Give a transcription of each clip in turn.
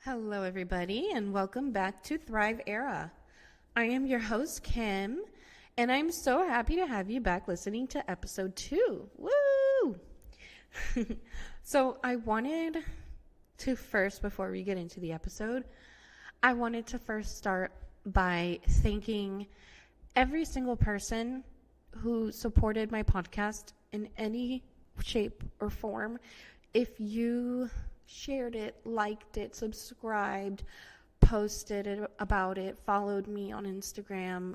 Hello, everybody, and welcome back to Thrive Era. I am your host, Kim, and I'm so happy to have you back listening to episode 2. Woo! So, I wanted to first, before we get into the episode, I wanted to first start by thanking every single person who supported my podcast in any shape or form. If you shared it, liked it, subscribed, posted it about it, followed me on Instagram,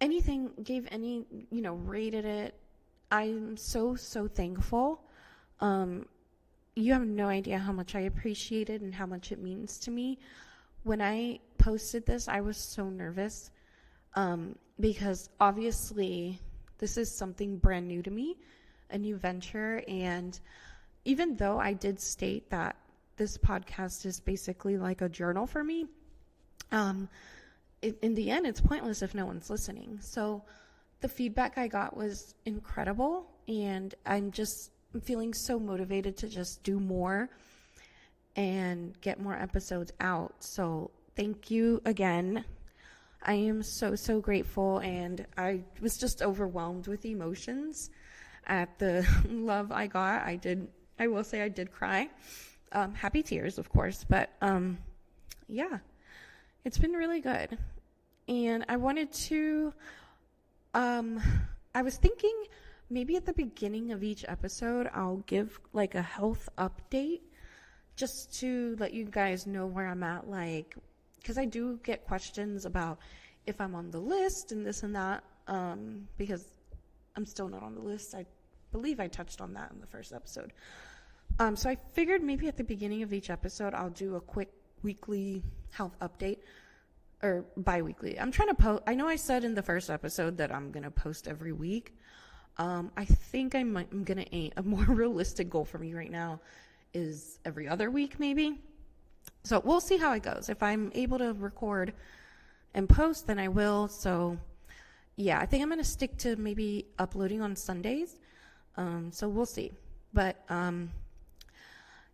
anything, gave any, rated it. I'm so thankful. You have no idea how much I appreciate it and how much it means to me. When I posted this, I was so nervous because obviously this is something brand new to me, a new venture, and even though I did state that this podcast is basically like a journal for me, in the end, it's pointless if no one's listening. So the feedback I got was incredible, and I'm feeling so motivated to just do more and get more episodes out. So thank you again. I am so grateful, and I was just overwhelmed with emotions at the love I got. I will say I did cry. Happy tears, of course, but yeah, it's been really good. And I wanted to, I was thinking maybe at the beginning of each episode, I'll give like a health update just to let you guys know where I'm at, because I do get questions about if I'm on the list and this and that, because I'm still not on the list. I believe I touched on that in the first episode. So I figured maybe at the beginning of each episode, I'll do a quick weekly health update, or bi-weekly. I'm trying to post. I know I said in the first episode that I'm going to post every week. I think I'm going to aim, a more realistic goal for me right now is every other week, maybe. So we'll see how it goes. If I'm able to record and post, then I will. So yeah, I think I'm going to stick to maybe uploading on Sundays. So we'll see. But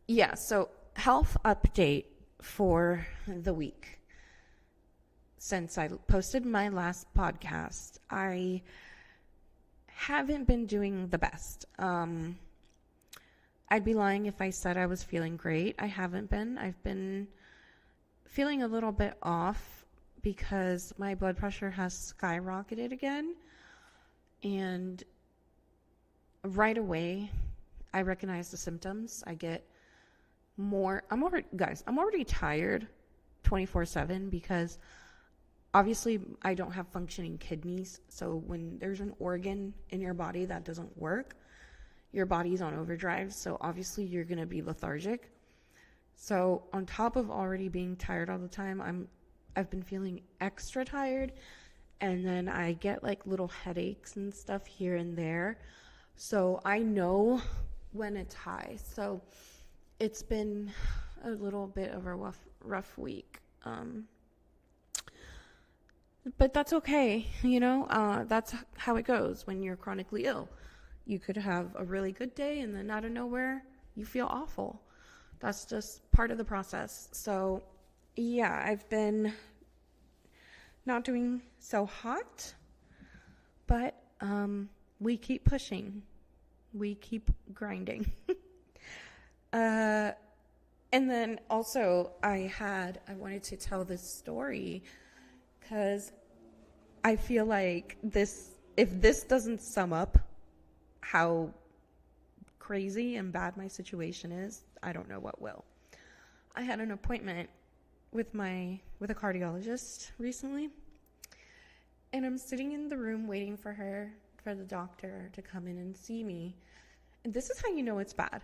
yeah, so health update for the week. Since I posted my last podcast, I haven't been doing the best. I'd be lying if I said I was feeling great. I haven't been. I've been feeling a little bit off because my blood pressure has skyrocketed again. And right away, I recognize the symptoms. I get I'm already tired 24/7 because obviously I don't have functioning kidneys. So when there's an organ in your body that doesn't work, your body's on overdrive. So obviously you're going to be lethargic. So on top of already being tired all the time, I've been feeling extra tired, and then I get like little headaches and stuff here and there. So I know when it's high. So it's been a little bit of a rough week. But that's okay. That's how it goes when you're chronically ill. You could have a really good day and then out of nowhere you feel awful. That's just part of the process. So yeah, I've been not doing so hot, but we keep pushing. We keep grinding. And then also I wanted to tell this story because I feel like if this doesn't sum up how crazy and bad my situation is, I don't know what will. I had an appointment with a cardiologist recently, and I'm sitting in the room waiting for the doctor to come in and see me. And this is how you know it's bad.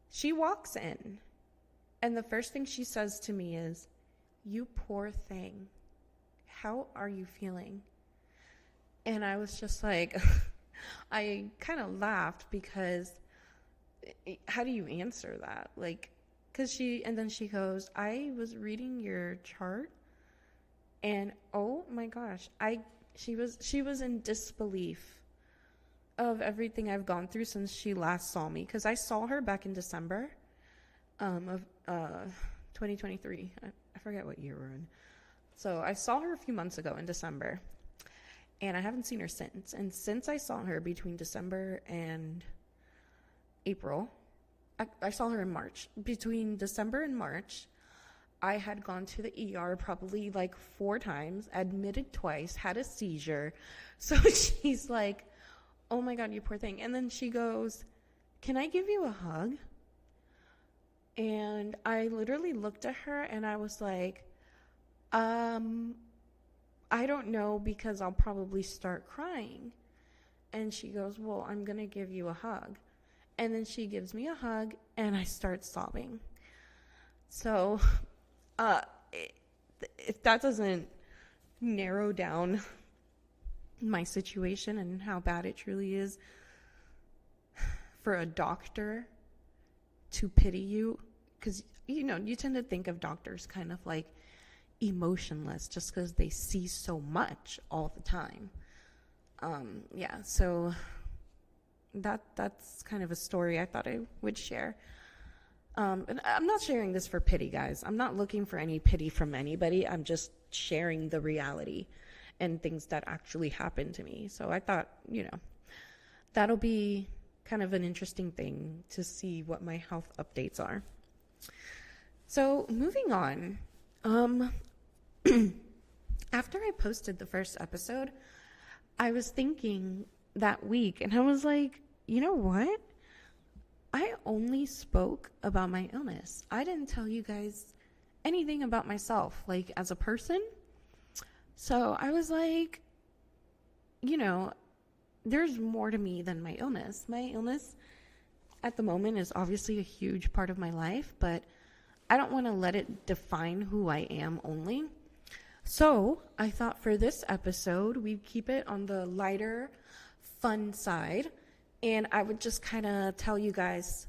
She walks in, and the first thing she says to me is, "You poor thing. How are you feeling?" And I was just like, I kind of laughed because how do you answer that? And then she goes, "I was reading your chart, and oh my gosh, she was in disbelief of everything I've gone through since she last saw me, because I saw her back in December, of 2023. I forget what year we're in. So I saw her a few months ago in December, and I haven't seen her since. And since I saw her between December and April, I saw her in March. Between December and March, I had gone to the ER probably like 4 times, admitted twice, had a seizure. So she's like, oh my God, you poor thing. And then she goes, can I give you a hug? And I literally looked at her and I was like, I don't know, because I'll probably start crying. And she goes, well, I'm going to give you a hug. And then she gives me a hug and I start sobbing. So, if that doesn't narrow down my situation and how bad it truly is for a doctor to pity you, because, you tend to think of doctors kind of like emotionless just because they see so much all the time. So that's kind of a story I thought I would share. And I'm not sharing this for pity, guys. I'm not looking for any pity from anybody. I'm just sharing the reality and things that actually happened to me. So I thought, that'll be kind of an interesting thing to see what my health updates are. So moving on, after I posted the first episode, I was thinking that week, and I was like, you know what? I only spoke about my illness. I didn't tell you guys anything about myself, like as a person. So I was like, there's more to me than my illness. My illness at the moment is obviously a huge part of my life, but I don't want to let it define who I am only. So I thought for this episode, we'd keep it on the lighter, fun side. And I would just kind of tell you guys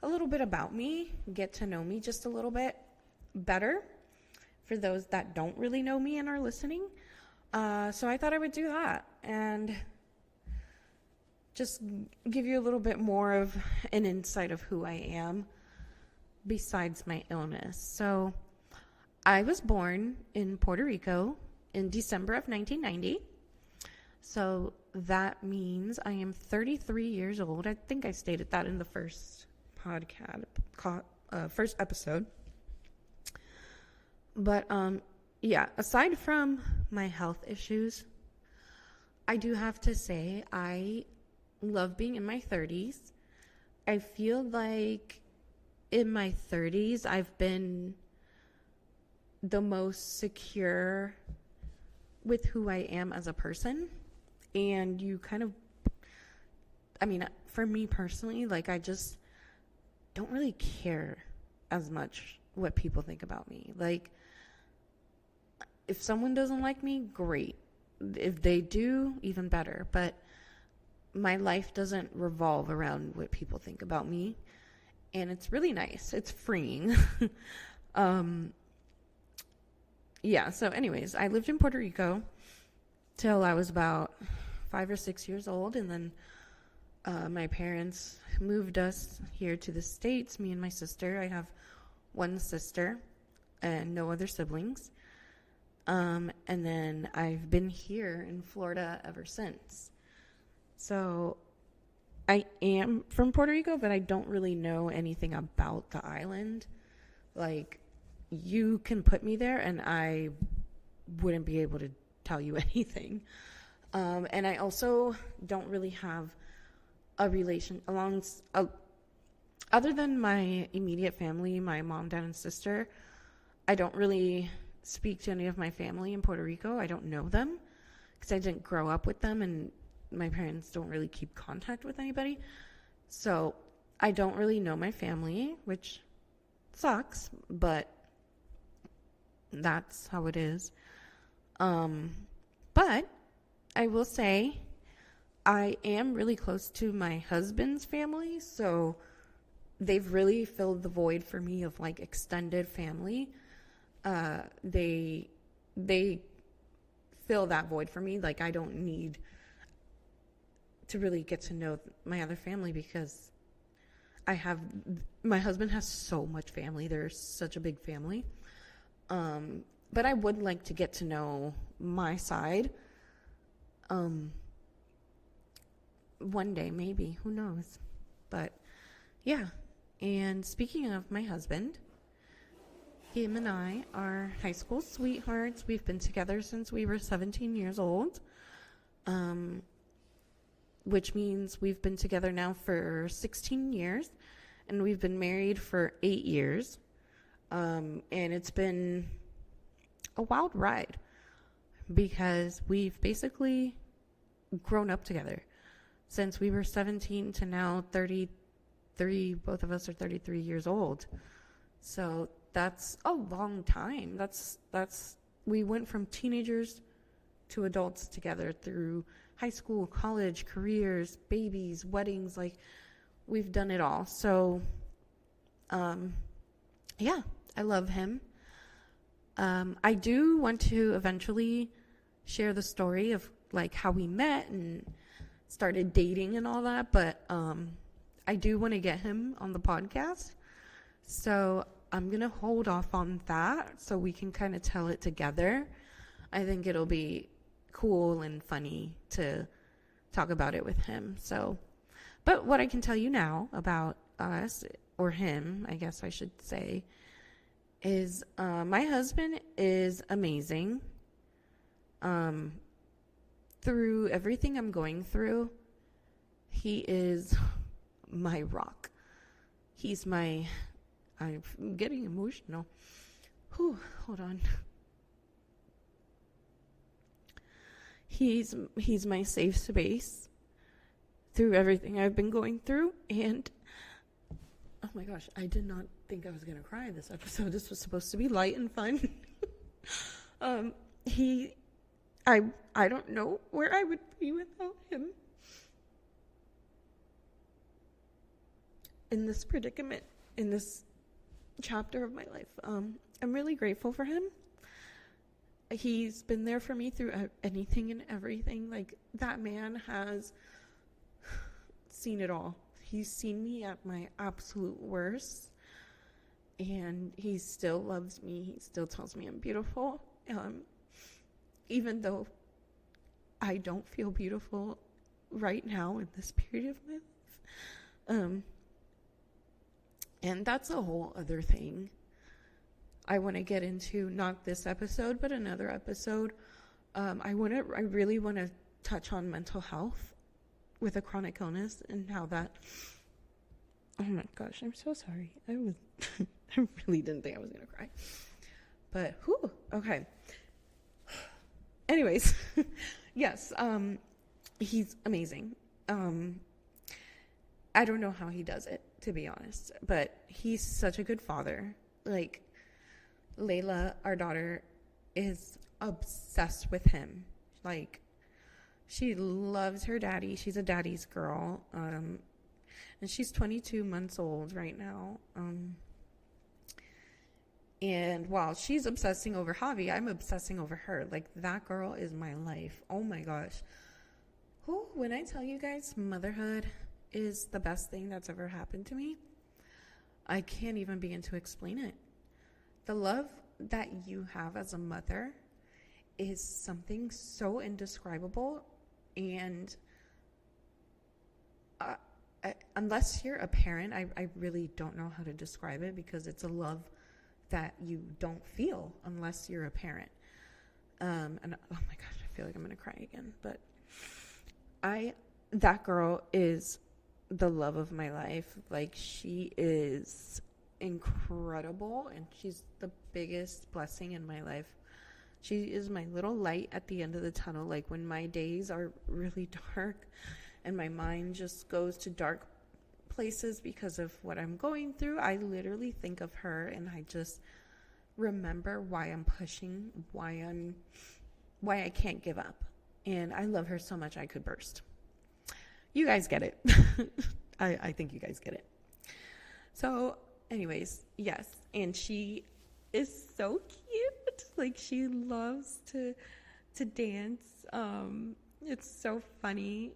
a little bit about me, get to know me just a little bit better for those that don't really know me and are listening. So I thought I would do that and just give you a little bit more of an insight of who I am besides my illness. So I was born in Puerto Rico in December of 1990. So that means I am 33 years old. I think I stated that in the first podcast, first episode. But aside from my health issues, I do have to say I love being in my 30s. I feel like in my 30s, I've been the most secure with who I am as a person. And you kind of, for me personally, like I just don't really care as much what people think about me. Like, if someone doesn't like me, great. If they do, even better. But my life doesn't revolve around what people think about me. And it's really nice. It's freeing. So anyways, I lived in Puerto Rico till I was about 5 or 6 years old. And then my parents moved us here to the States, me and my sister. I have one sister and no other siblings. And then I've been here in Florida ever since. So I am from Puerto Rico, but I don't really know anything about the island. Like, you can put me there and I wouldn't be able to tell you anything. And I also don't really have a relation other than my immediate family, my mom, dad, and sister. I don't really speak to any of my family in Puerto Rico. I don't know them because I didn't grow up with them, and my parents don't really keep contact with anybody. So I don't really know my family, which sucks, but that's how it is. But I will say I am really close to my husband's family, so they've really filled the void for me of like extended family. They fill that void for me. Like, I don't need to really get to know my other family because my husband has so much family. There's such a big family. But I would like to get to know my side. One day, maybe, who knows? But yeah. And speaking of my husband, him and I are high school sweethearts. We've been together since we were 17 years old. Which means we've been together now for 16 years, and we've been married for 8 years. And it's been a wild ride because we've basically grown up together since we were 17 to now 33. Both of us are 33 years old. So that's a long time. We went from teenagers to adults together through high school, college, careers, babies, weddings. Like, we've done it all. So, yeah, I love him. I do want to eventually share the story of like how we met and started dating and all that, but I do want to get him on the podcast. So I'm going to hold off on that so we can kind of tell it together. I think it'll be cool and funny to talk about it with him. So, but what I can tell you now about us, or him, I guess I should say, is my husband is amazing. Through everything I'm going through, he is my rock. I'm getting emotional. Whew, hold on. He's my safe space through everything I've been going through. And oh my gosh, I did not think I was going to cry this episode. This was supposed to be light and fun. I don't know where I would be without him in this predicament, in this chapter of my life. I'm really grateful for him. He's been there for me through anything and everything. Like, that man has seen it all. He's seen me at my absolute worst, and he still loves me. He still tells me I'm beautiful. Even though I don't feel beautiful right now in this period of my life. And that's a whole other thing I want to get into, not this episode, but another episode. I really want to touch on mental health with a chronic illness and how that, oh my gosh, I'm so sorry. I really didn't think I was going to cry. But, whew, okay. Anyways, yes, he's amazing. I don't know how he does it, to be honest, but he's such a good father. Like, Layla, our daughter, is obsessed with him. Like, she loves her daddy. She's a daddy's girl. And she's 22 months old right now. And while she's obsessing over Javi, I'm obsessing over her. Like, that girl is my life. Oh my gosh. When I tell you guys, motherhood is the best thing that's ever happened to me, I can't even begin to explain it. The love that you have as a mother is something so indescribable, and unless you're a parent, I really don't know how to describe it, because it's a love that you don't feel unless you're a parent. And oh my gosh, I feel like I'm gonna cry again. But that girl is the love of my life. Like, she is incredible, and she's the biggest blessing in my life. She is my little light at the end of the tunnel. Like, when my days are really dark and my mind just goes to dark places because of what I'm going through, I literally think of her, and I just remember why I'm pushing, why I can't give up. And I love her so much I could burst. You guys get it. I think you guys get it. So anyways, yes, and she is so cute. Like, she loves to dance. It's so funny.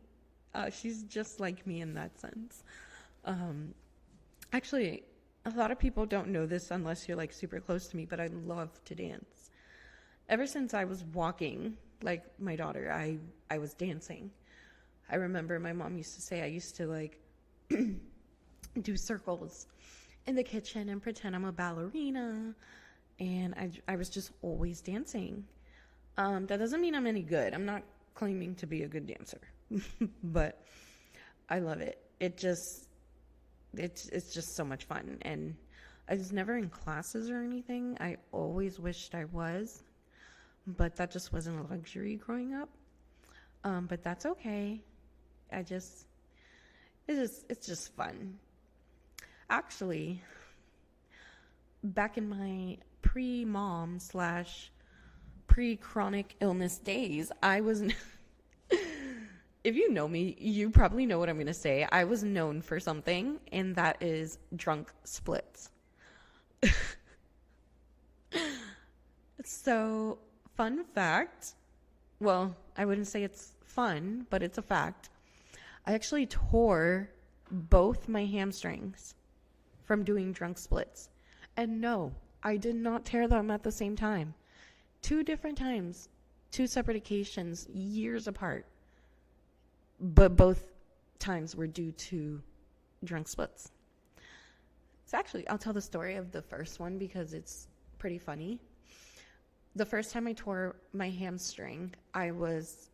She's just like me in that sense. Actually, a lot of people don't know this unless you're like super close to me, but I love to dance. Ever since I was walking, like my daughter, I was dancing. I remember my mom used to say I used to like do circles in the kitchen and pretend I'm a ballerina. And I was just always dancing. That doesn't mean I'm any good. I'm not claiming to be a good dancer, but I love it. It's just so much fun. And I was never in classes or anything. I always wished I was, but that just wasn't a luxury growing up. But that's okay. It's just fun. Actually, back in my pre-mom / pre-chronic illness days, I was, if you know me, you probably know what I'm going to say. I was known for something, and that is drunk splits. So, fun fact, well, I wouldn't say it's fun, but it's a fact. I actually tore both my hamstrings from doing drunk splits. And no, I did not tear them at the same time. 2 different times, 2 separate occasions, years apart. But both times were due to drunk splits. So actually, I'll tell the story of the first one because it's pretty funny. The first time I tore my hamstring, I was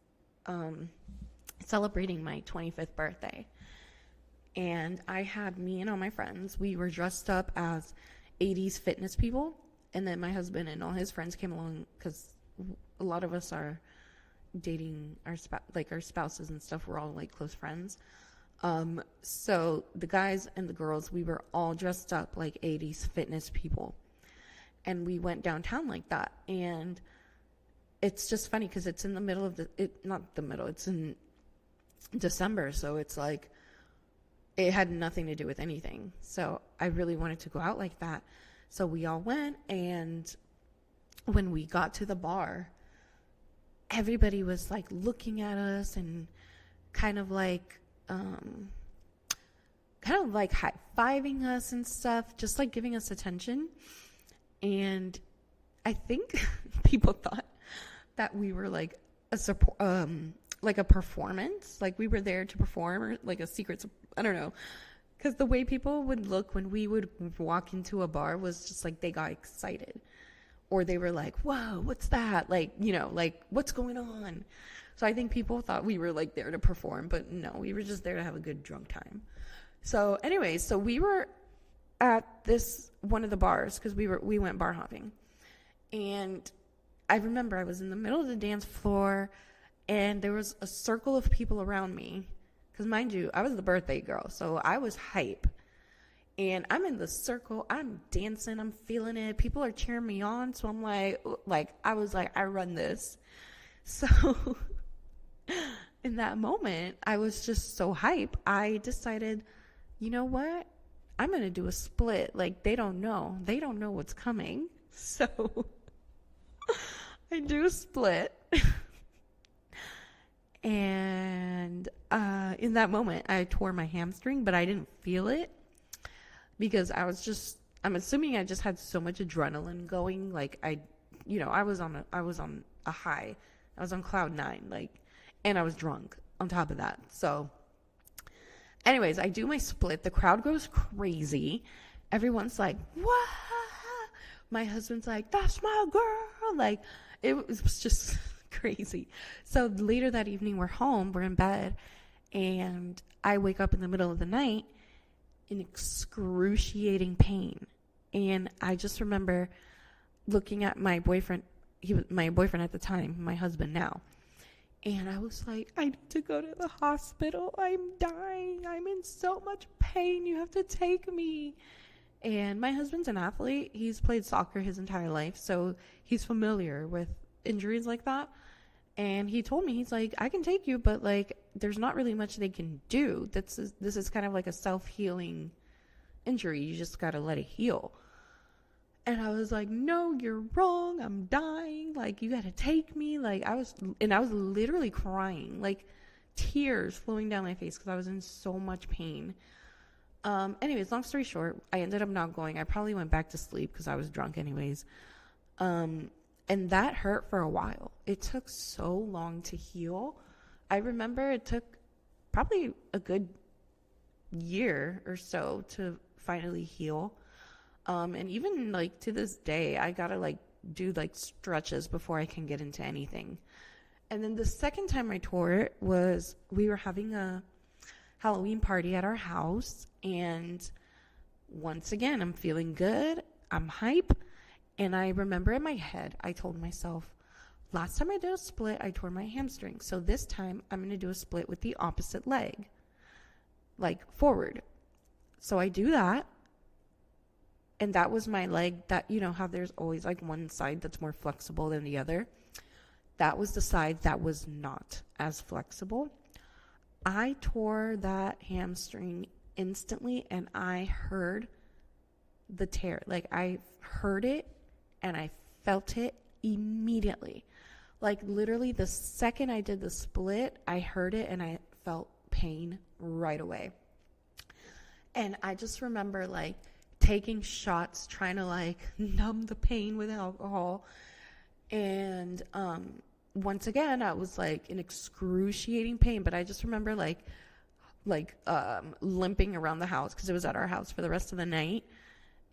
celebrating my 25th birthday. And I had me and all my friends, we were dressed up as 80s fitness people. And then my husband and all his friends came along because a lot of us are dating our spouses and stuff. We're all like close friends. So the guys and the girls, we were all dressed up like 80s fitness people. And we went downtown like that. And it's just funny because it's in the middle of it's in December. So it's like, it had nothing to do with anything. So I really wanted to go out like that. So we all went, and when we got to the bar, everybody was like looking at us and kind of like high-fiving us and stuff, just like giving us attention. And I think people thought that we were like a support, like a performance, like we were there to perform, or like a secret, I don't know. Because the way people would look when we would walk into a bar was just like they got excited. Or they were like, whoa, what's that? Like, like what's going on? So I think people thought we were like there to perform, but no, we were just there to have a good drunk time. So anyways, so we were at one of the bars because we went bar hopping. And I remember I was in the middle of the dance floor and there was a circle of people around me. Because mind you, I was the birthday girl, so I was hype. And I'm in the circle, I'm dancing, I'm feeling it. People are cheering me on, so I'm like I run this. So in that moment, I was just so hype. I decided, you know what? I'm going to do a split. Like, they don't know what's coming. So I do a split. And in that moment, I tore my hamstring, but I didn't feel it because I'm assuming I just had so much adrenaline going. Like I was on a high. I was on cloud 9, like, and I was drunk on top of that. So anyways, I do my split. The crowd goes crazy. Everyone's like, "What?" My husband's like, "That's my girl." Like, it was just crazy. So later that evening, we're home, we're in bed, and I wake up in the middle of the night in excruciating pain. And I just remember looking at my boyfriend. He was my boyfriend at the time, my husband now. And I was like, I need to go to the hospital. I'm dying. I'm in so much pain. You have to take me. And my husband's an athlete. He's played soccer his entire life, so he's familiar with injuries like that. And he told me, he's like, I can take you, but like, there's not really much they can do. This is kind of like a self-healing injury. You just got to let it heal. And I was like, no, you're wrong. I'm dying. Like, you got to take me. Like, I was literally crying, like tears flowing down my face because I was in so much pain. Anyways, long story short, I ended up not going. I probably went back to sleep because I was drunk anyways. And that hurt for a while. It took so long to heal. I remember it took probably a good year or so to finally heal. And even like to this day, I gotta like do like stretches before I can get into anything. And then the second time I tore it was we were having a Halloween party at our house, and once again, I'm feeling good. I'm hype. And I remember in my head, I told myself, last time I did a split, I tore my hamstring. So this time I'm going to do a split with the opposite leg, like forward. So I do that. And that was my leg that, you know, how there's always like one side that's more flexible than the other. That was the side that was not as flexible. I tore that hamstring instantly, and I heard the tear. Like I heard it and I felt it immediately. Like literally the second I did the split, I heard it and I felt pain right away. And I just remember like taking shots, trying to like numb the pain with alcohol. And once again, I was like in excruciating pain, but I just remember like limping around the house because it was at our house for the rest of the night,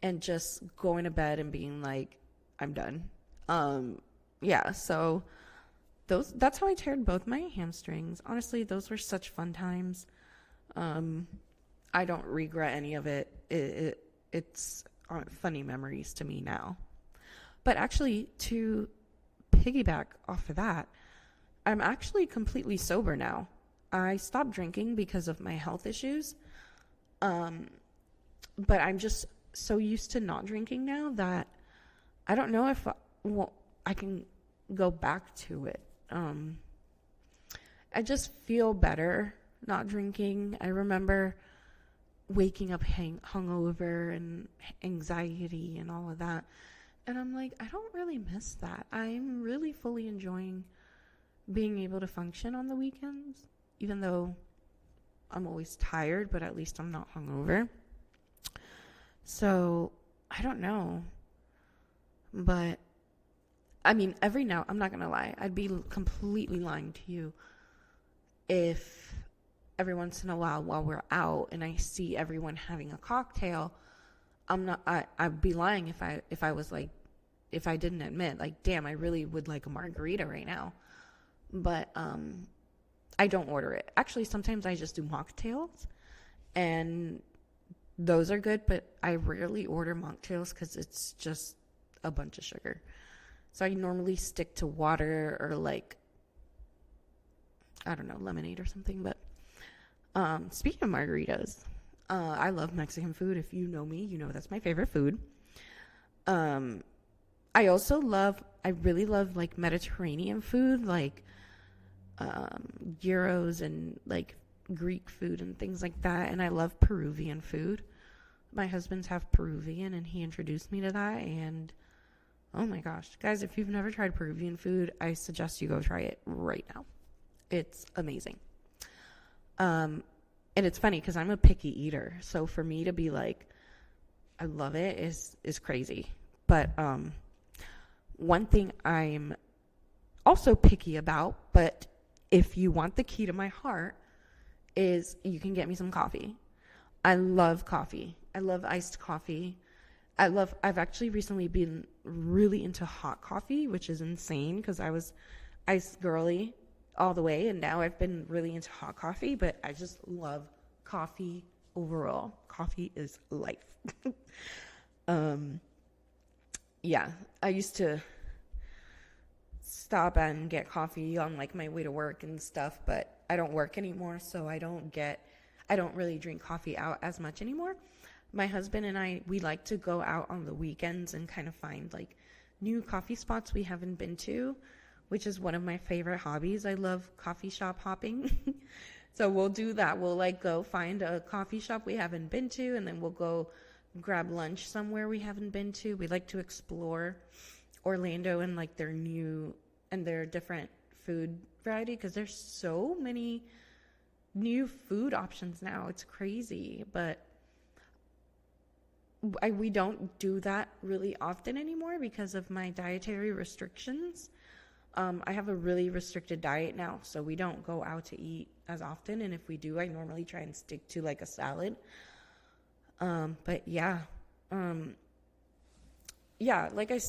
and just going to bed and being like, I'm done. Yeah, so that's how I teared both my hamstrings. Honestly, those were such fun times. I don't regret any of it. It's funny memories to me now. But actually, to piggyback off of that, I'm actually completely sober now. I stopped drinking because of my health issues. But I'm just so used to not drinking now that I don't know if I can go back to it. I just feel better not drinking. I remember waking up hungover and anxiety and all of that. And I'm like, I don't really miss that. I'm really fully enjoying being able to function on the weekends, even though I'm always tired, but at least I'm not hungover. So, I don't know. But, I mean, I'm not going to lie, I'd be completely lying to you if every once in a while we're out and I see everyone having a cocktail, I'd be lying if I was like, if I didn't admit, like, damn, I really would like a margarita right now. But, I don't order it. Actually, sometimes I just do mocktails, and those are good, but I rarely order mocktails because it's just a bunch of sugar. So I normally stick to water or like, I don't know, lemonade or something. But speaking of margaritas, I love Mexican food. If you know me, you know that's my favorite food. I really love like Mediterranean food, like gyros and like Greek food and things like that. And I love Peruvian food. My husband's half Peruvian, and he introduced me to that. And oh my gosh, guys, if you've never tried Peruvian food, I suggest you go try it right now. It's amazing. And it's funny because I'm a picky eater. So for me to be like, I love it is crazy. But one thing I'm also picky about, but if you want the key to my heart, is you can get me some coffee. I love coffee. I love iced coffee. I've actually recently been really into hot coffee, which is insane because I was iced girly all the way, and now I've been really into hot coffee, but I just love coffee overall. Coffee is life. Yeah, I used to stop and get coffee on like my way to work and stuff, but I don't work anymore, so I don't really drink coffee out as much anymore. My husband and I, we like to go out on the weekends and kind of find like new coffee spots we haven't been to, which is one of my favorite hobbies. I love coffee shop hopping. So we'll do that. We'll like go find a coffee shop we haven't been to, and then we'll go grab lunch somewhere we haven't been to. We like to explore Orlando and like their different food variety, because there's so many new food options now. It's crazy. But we don't do that really often anymore because of my dietary restrictions. I have a really restricted diet now, so we don't go out to eat as often. And if we do, I normally try and stick to like a salad. But yeah, like I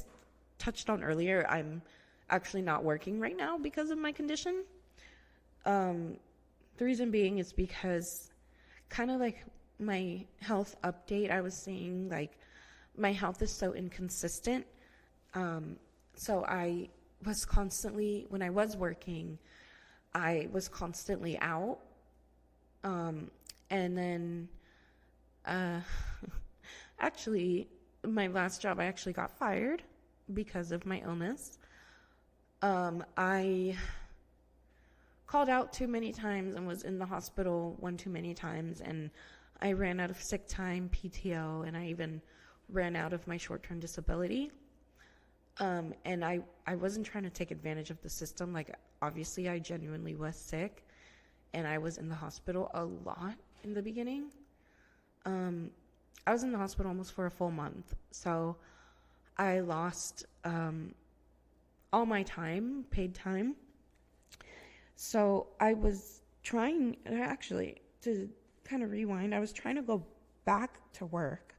touched on earlier, I'm actually not working right now because of my condition. The reason being is because kind of like my health update, I was saying like my health is so inconsistent. So I was constantly, when I was working, I was constantly out. And then, actually, my last job, I actually got fired because of my illness. I called out too many times and was in the hospital one too many times, and I ran out of sick time, PTO, and I even ran out of my short-term disability. And I wasn't trying to take advantage of the system. Like, obviously, I genuinely was sick, and I was in the hospital a lot in the beginning. I was in the hospital almost for a full month, so I lost all my time, paid time. So I was trying, actually, to kind of rewind, I was trying to go back to work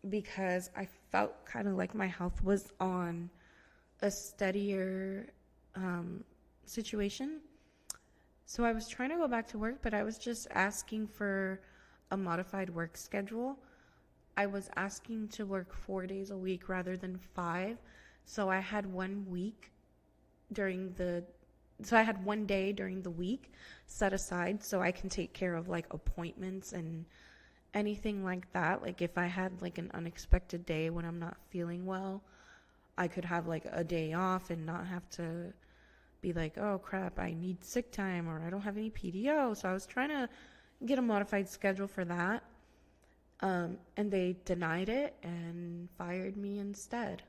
because I felt kind of like my health was on a steadier situation. So I was trying to go back to work, but I was just asking for a modified work schedule. I was asking to work 4 days a week rather than 5. So I had 1 week so I had 1 day during the week set aside so I can take care of like appointments and anything like that. Like if I had like an unexpected day when I'm not feeling well, I could have like a day off and not have to be like, oh crap, I need sick time or I don't have any PTO. So I was trying to get a modified schedule for that. And they denied it and fired me instead.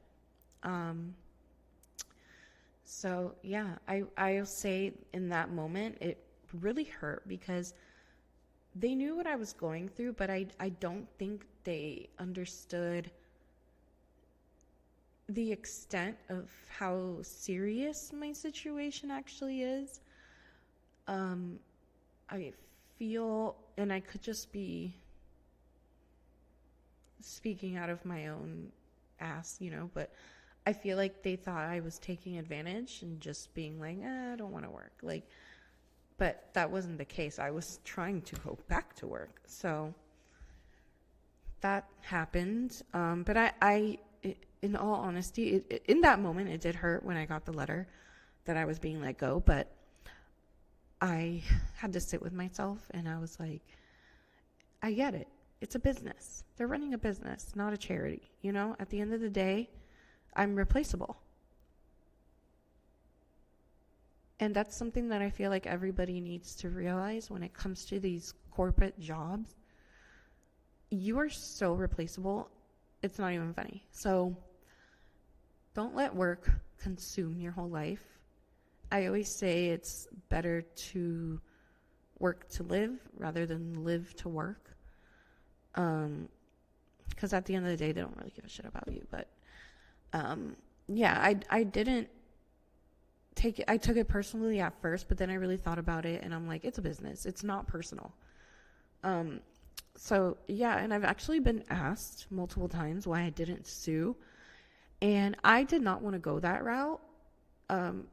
So yeah, I'll say in that moment, it really hurt because they knew what I was going through, but I don't think they understood the extent of how serious my situation actually is. I feel, and I could just be speaking out of my own ass, but I feel like they thought I was taking advantage and just being like, I don't want to work. But that wasn't the case. I was trying to go back to work. So that happened. But I in all honesty, in that moment, it did hurt when I got the letter that I was being let go. But I had to sit with myself and I was like, I get it. It's a business. They're running a business, not a charity. At the end of the day, I'm replaceable. And that's something that I feel like everybody needs to realize when it comes to these corporate jobs. You are so replaceable, it's not even funny. So don't let work consume your whole life. I always say it's better to work to live rather than live to work. Because at the end of the day, they don't really give a shit about you. But I didn't take it. I took it personally at first, but then I really thought about it, and I'm like, it's a business. It's not personal. So yeah, and I've actually been asked multiple times why I didn't sue, and I did not want to go that route.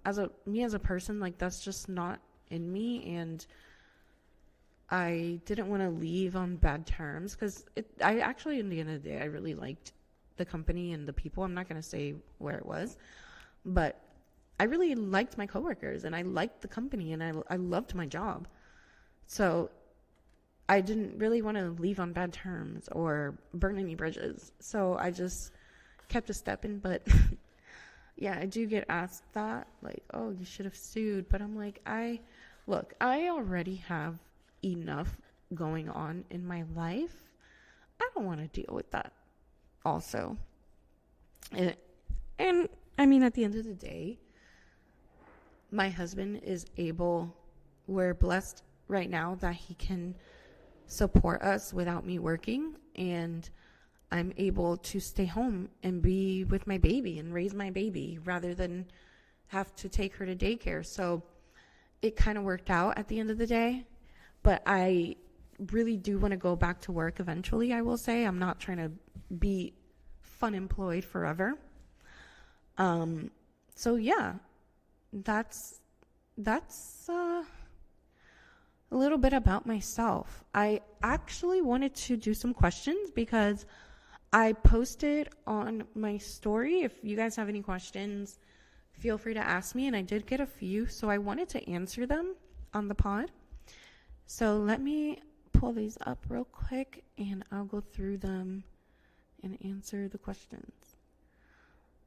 As a person, like that's just not in me, and I didn't want to leave on bad terms because I actually, in the end of the day, I really liked the company and the people. I'm not going to say where it was, but I really liked my coworkers and I liked the company and I loved my job. So I didn't really want to leave on bad terms or burn any bridges. So I just kept a step in. But yeah, I do get asked that, like, oh, you should have sued. But I'm like, I already have enough going on in my life. I don't want to deal with that also. And I mean, at the end of the day, my husband is able, we're blessed right now that he can support us without me working. And I'm able to stay home and be with my baby and raise my baby rather than have to take her to daycare. So it kind of worked out at the end of the day. But I really do want to go back to work eventually, I will say. I'm not trying to be fun employed forever. So yeah, that's a little bit about myself. I actually wanted to do some questions because I posted on my story. If you guys have any questions, feel free to ask me, and I did get a few, so I wanted to answer them on the pod. So let me pull these up real quick, and I'll go through them and answer the questions.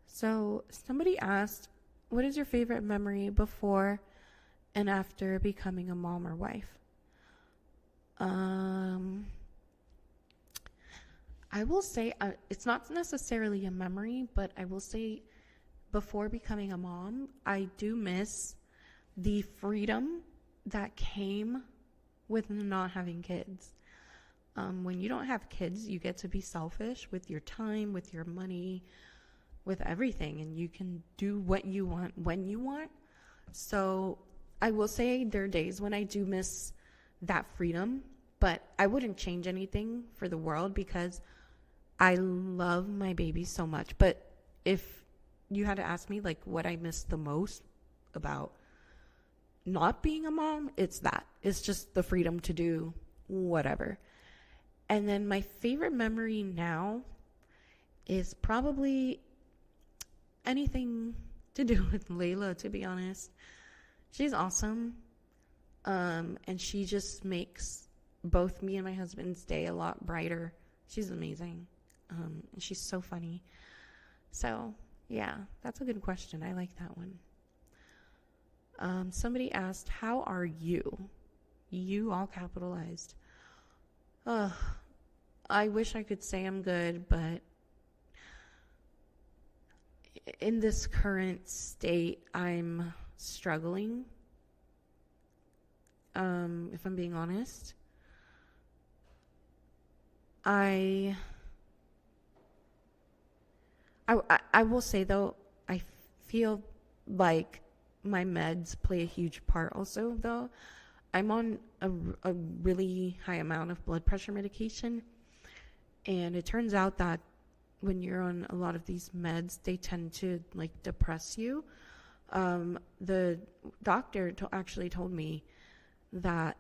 So somebody asked, what is your favorite memory before and after becoming a mom or wife? I will say it's not necessarily a memory, but I will say before becoming a mom, I do miss the freedom that came with not having kids. When you don't have kids, you get to be selfish with your time, with your money, with everything, and you can do what you want when you want. So I will say there are days when I do miss that freedom, but I wouldn't change anything for the world because I love my baby so much. But if you had to ask me like what I miss the most about not being a mom, it's that. It's just the freedom to do whatever. And then my favorite memory now is probably anything to do with Layla, to be honest. She's awesome. And she just makes both me and my husband's day a lot brighter. She's amazing. And she's so funny. So, yeah, that's a good question. I like that one. Somebody asked, how are you? You all capitalized. I wish I could say I'm good, but in this current state, I'm struggling. If I'm being honest, I will say though, I feel like my meds play a huge part also though. I'm on a really high amount of blood pressure medication, and it turns out that when you're on a lot of these meds, they tend to like depress you. The doctor actually told me that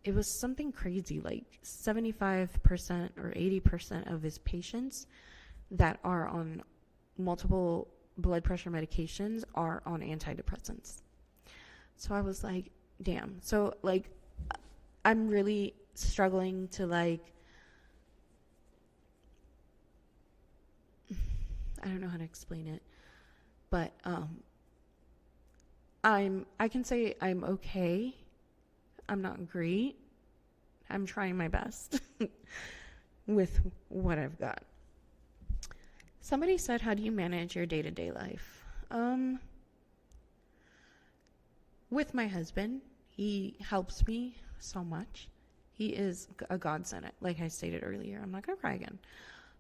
it was something crazy, like 75% or 80% of his patients that are on multiple blood pressure medications are on antidepressants. So I was like, damn. So like, I'm really struggling to like, I don't know how to explain it, but I can say I'm okay. I'm not great. I'm trying my best with what I've got. Somebody said, how do you manage your day-to-day life? With my husband, he helps me so much. He is a godsend. Like I stated earlier, I'm not going to cry again,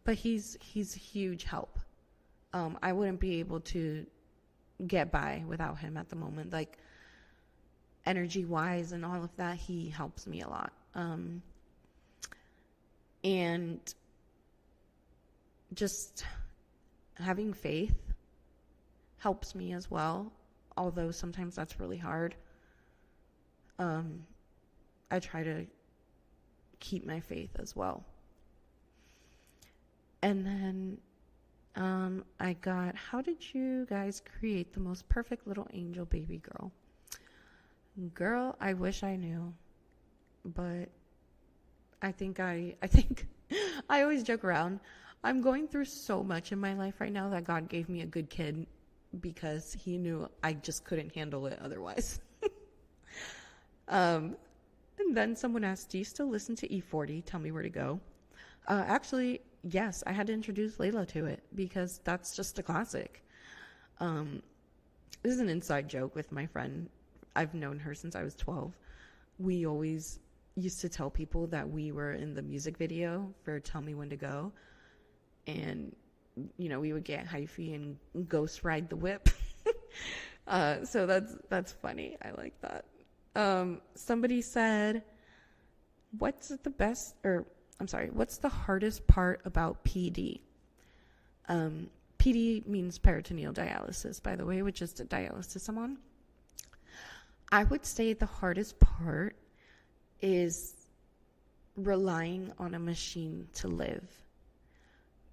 but he's a huge help. I wouldn't be able to get by without him at the moment. Like energy-wise and all of that, he helps me a lot. And just having faith helps me as well, although sometimes that's really hard. I try to keep my faith as well. And then I got, how did you guys create the most perfect little angel baby girl? Girl, I wish I knew, but I think I always joke around. I'm going through so much in my life right now that God gave me a good kid because he knew I just couldn't handle it otherwise. And then someone asked, do you still listen to E40? Tell me where to go. Actually, yes, I had to introduce Layla to it because that's just a classic. This is an inside joke with my friend. I've known her since I was 12. We always used to tell people that we were in the music video for Tell Me When to Go. and, we would get hyphy and ghost ride the whip. So that's funny. I like that. Somebody said, what's the hardest part about PD? PD means peritoneal dialysis, by the way, which is the dialysis I'm on. I would say the hardest part is relying on a machine to live,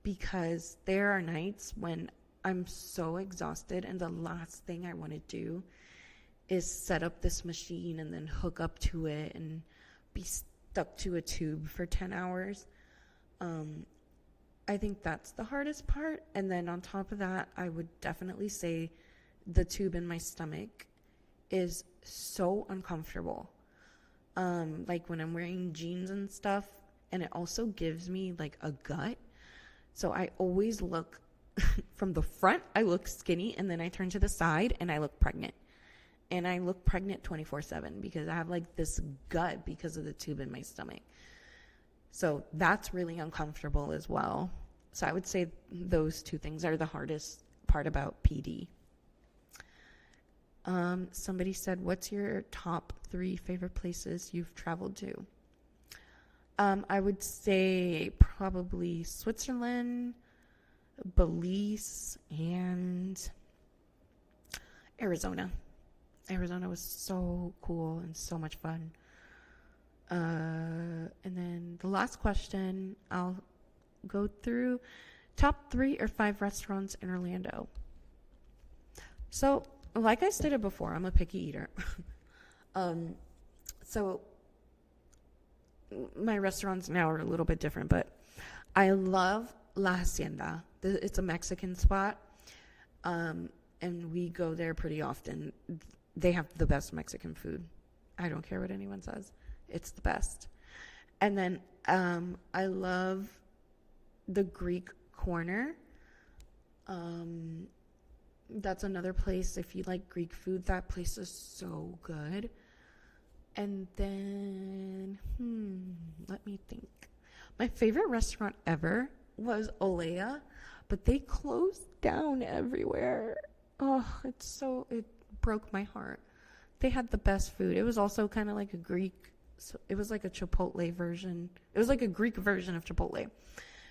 because there are nights when I'm so exhausted and the last thing I want to do is set up this machine and then hook up to it and be stuck to a tube for 10 hours. I think that's the hardest part. And then on top of that, I would definitely say the tube in my stomach is so uncomfortable. Like when I'm wearing jeans and stuff, and it also gives me like a gut. So I always look from the front, I look skinny, and then I turn to the side and I look pregnant. And I look pregnant 24/7 because I have like this gut because of the tube in my stomach. So that's really uncomfortable as well. So I would say those two things are the hardest part about PD. Somebody said, what's your top 3 favorite places you've traveled to? I would say probably Switzerland, Belize, and Arizona. Arizona was so cool and so much fun. And then the last question, I'll go through top 3 or 5 restaurants in Orlando. So, like I stated before, I'm a picky eater. So my restaurants now are a little bit different, but I love La Hacienda. It's a Mexican spot, and we go there pretty often. They have the best Mexican food. I don't care what anyone says. It's the best. And then I love the Greek Corner. That's another place. If you like Greek food, that place is so good. And then, let me think. My favorite restaurant ever was Olea, but they closed down everywhere. Oh, it broke my heart. They had the best food. It was also kind of like a Greek, so it was like a Chipotle version. It was like a Greek version of Chipotle.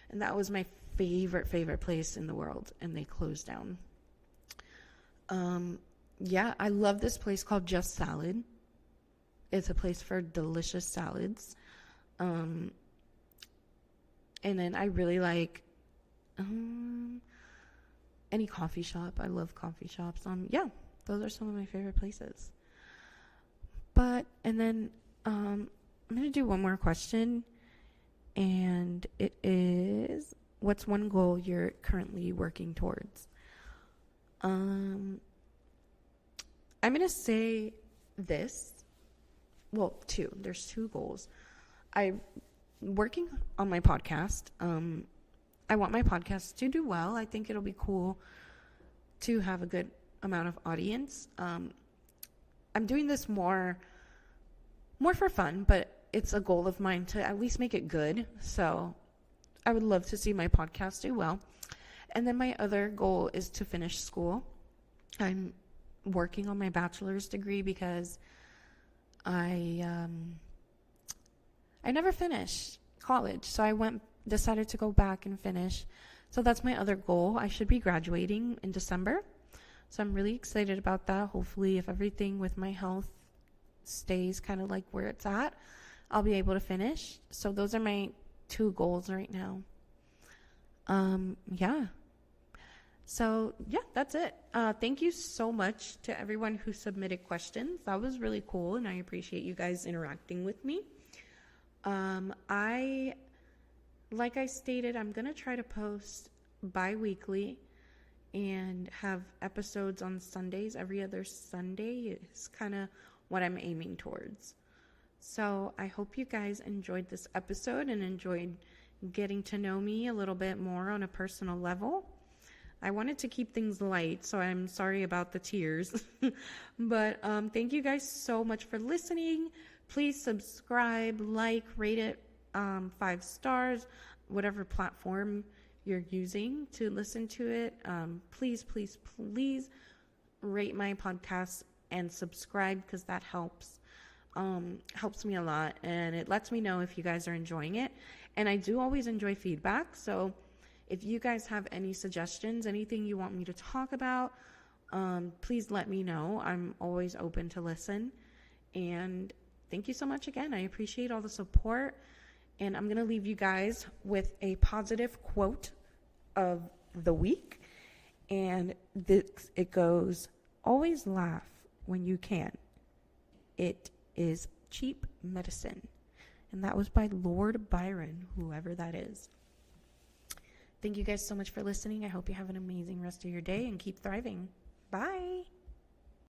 And that was my favorite place in the world, and they closed down. Yeah, I love this place called Just Salad. It's a place for delicious salads. And then I really like any coffee shop. I love coffee shops. Yeah, those are some of my favorite places. And then I'm going to do one more question. And it is, what's one goal you're currently working towards? I'm going to say this. Well, 2. There's 2 goals. I'm working on my podcast. I want my podcast to do well. I think it'll be cool to have a good amount of audience. I'm doing this more for fun, but it's a goal of mine to at least make it good. So I would love to see my podcast do well. And then my other goal is to finish school. I'm working on my bachelor's degree because I never finished college. So I decided to go back and finish. So that's my other goal. I should be graduating in December. So I'm really excited about that. Hopefully, if everything with my health stays kind of like where it's at, I'll be able to finish. So those are my 2 goals right now. Yeah. So, yeah, that's it. Thank you so much to everyone who submitted questions. That was really cool, and I appreciate you guys interacting with me. Like I stated, I'm going to try to post bi-weekly and have episodes on Sundays. Every other Sunday is kind of what I'm aiming towards. So I hope you guys enjoyed this episode and enjoyed getting to know me a little bit more on a personal level. I wanted to keep things light, so I'm sorry about the tears. But thank you guys so much for listening. Please subscribe, like, rate it 5 stars, whatever platform you're using to listen to it, please, please, please rate my podcast and subscribe, because that helps me a lot, and it lets me know if you guys are enjoying it. And I do always enjoy feedback, so if you guys have any suggestions, anything you want me to talk about, please let me know. I'm always open to listen. And thank you so much again. I appreciate all the support. And I'm going to leave you guys with a positive quote of the week. And it goes, always laugh when you can. It is cheap medicine. And that was by Lord Byron, whoever that is. Thank you guys so much for listening. I hope you have an amazing rest of your day and keep thriving. Bye.